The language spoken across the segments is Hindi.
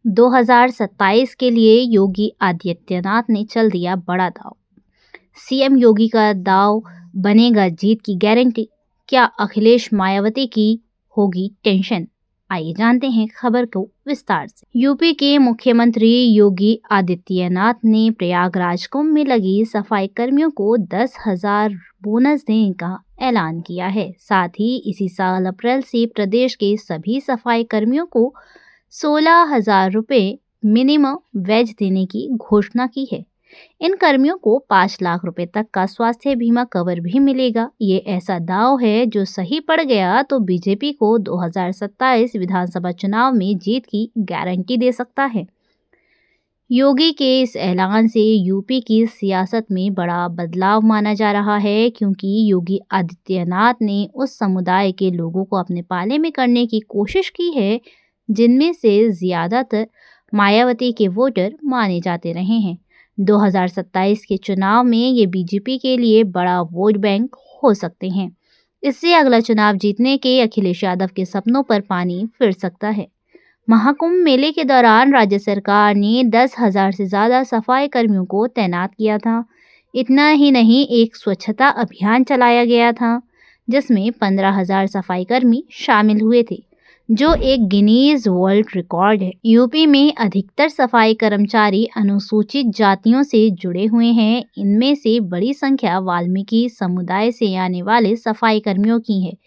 2027 के लिए योगी आदित्यनाथ ने चल दिया बड़ा दांव। सीएम योगी का दांव बनेगा जीत की गारंटी। क्या अखिलेश मायावती की होगी टेंशन? आइए जानते हैं खबर को विस्तार से। यूपी के मुख्यमंत्री योगी आदित्यनाथ ने प्रयागराज कुंभ में लगी सफाई कर्मियों को 10,000 बोनस देने का ऐलान किया है। साथ ही इसी साल अप्रैल से प्रदेश के सभी सफाई कर्मियों को 16,000 रुपये मिनिमम वेज देने की घोषणा की है। इन कर्मियों को 5 लाख रुपए तक का स्वास्थ्य बीमा कवर भी मिलेगा। ये ऐसा दांव है जो सही पड़ गया तो बीजेपी को 2027 विधानसभा चुनाव में जीत की गारंटी दे सकता है। योगी के इस ऐलान से यूपी की सियासत में बड़ा बदलाव माना जा रहा है, क्योंकि योगी आदित्यनाथ ने उस समुदाय के लोगों को अपने पाले में करने की कोशिश की है जिनमें से ज्यादातर मायावती के वोटर माने जाते रहे हैं। 2027 के चुनाव में ये बीजेपी के लिए बड़ा वोट बैंक हो सकते हैं। इससे अगला चुनाव जीतने के अखिलेश यादव के सपनों पर पानी फिर सकता है। महाकुंभ मेले के दौरान राज्य सरकार ने 10,000 से ज़्यादा सफाई कर्मियों को तैनात किया था। इतना ही नहीं, एक स्वच्छता अभियान चलाया गया था जिसमें 15,000 सफाई कर्मी शामिल हुए थे, जो एक गिनीज वर्ल्ड रिकॉर्ड है। यूपी में अधिकतर सफाई कर्मचारी अनुसूचित जातियों से जुड़े हुए हैं। इनमें से बड़ी संख्या वाल्मीकि समुदाय से आने वाले सफाई कर्मियों की है।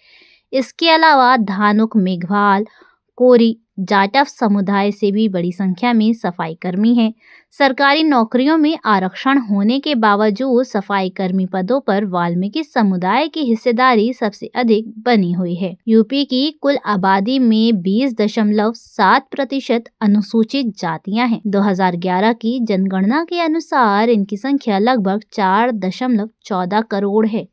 इसके अलावा धानुक, मेघवाल, कोरी, जाटव समुदाय से भी बड़ी संख्या में सफाई कर्मी हैं। सरकारी नौकरियों में आरक्षण होने के बावजूद सफाई कर्मी पदों पर वाल्मीकि समुदाय की हिस्सेदारी सबसे अधिक बनी हुई है। यूपी की कुल आबादी में 20.7% अनुसूचित जातियां हैं। 2011 की जनगणना के अनुसार इनकी संख्या लगभग 4.14 करोड़ है।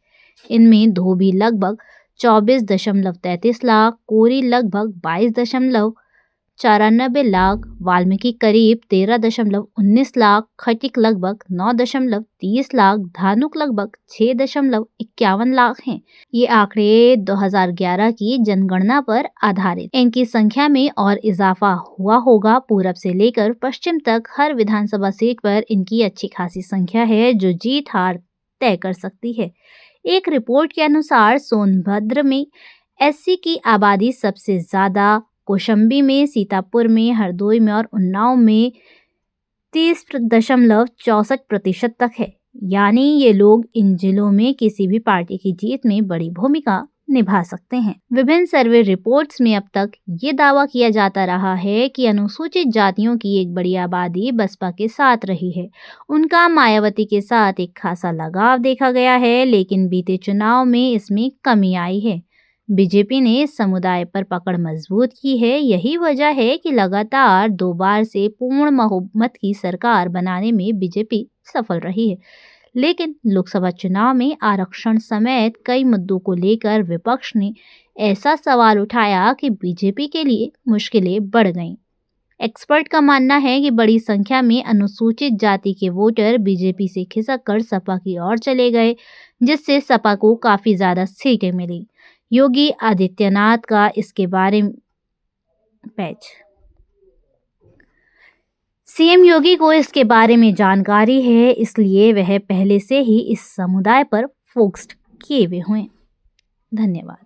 इनमें धोबी लगभग 24.33 लाख, कोरी लगभग 22.94 लाख, वाल्मीकि करीब 13.19 लाख, खटिक लगभग 9.30 लाख, धानुक लगभग 6.51 लाख हैं। ये आंकड़े 2011 की जनगणना पर आधारित। इनकी संख्या में और इजाफा हुआ होगा। पूरब से लेकर पश्चिम तक हर विधानसभा सीट पर इनकी अच्छी खासी संख्या है जो जीत हार तय कर सकती है। एक रिपोर्ट के अनुसार सोनभद्र में एससी की आबादी सबसे ज्यादा, कौशाम्बी में, सीतापुर में, हरदोई में और उन्नाव में 30.64% तक है। यानी ये लोग इन जिलों में किसी भी पार्टी की जीत में बड़ी भूमिका निभा सकते हैं। विभिन्न सर्वे रिपोर्ट्स में अब तक ये दावा किया जाता रहा है कि अनुसूचित जातियों की एक बड़ी आबादी बसपा के साथ रही है। उनका मायावती के साथ एक खासा लगाव देखा गया है, लेकिन बीते चुनाव में इसमें कमी आई है। बीजेपी ने इस समुदाय पर पकड़ मजबूत की है। यही वजह है कि लगातार 2 बार से पूर्ण बहुमत की सरकार बनाने में बीजेपी सफल रही है। लेकिन लोकसभा चुनाव में आरक्षण समेत कई मुद्दों को लेकर विपक्ष ने ऐसा सवाल उठाया कि बीजेपी के लिए मुश्किलें बढ़ गईं। एक्सपर्ट का मानना है कि बड़ी संख्या में अनुसूचित जाति के वोटर बीजेपी से खिसक कर सपा की ओर चले गए, जिससे सपा को काफी ज्यादा सीटें मिली। योगी आदित्यनाथ का इसके बारे में सीएम योगी को इसके बारे में जानकारी है, इसलिए वह पहले से ही इस समुदाय पर फोकस्ड किए हुए हैं। धन्यवाद।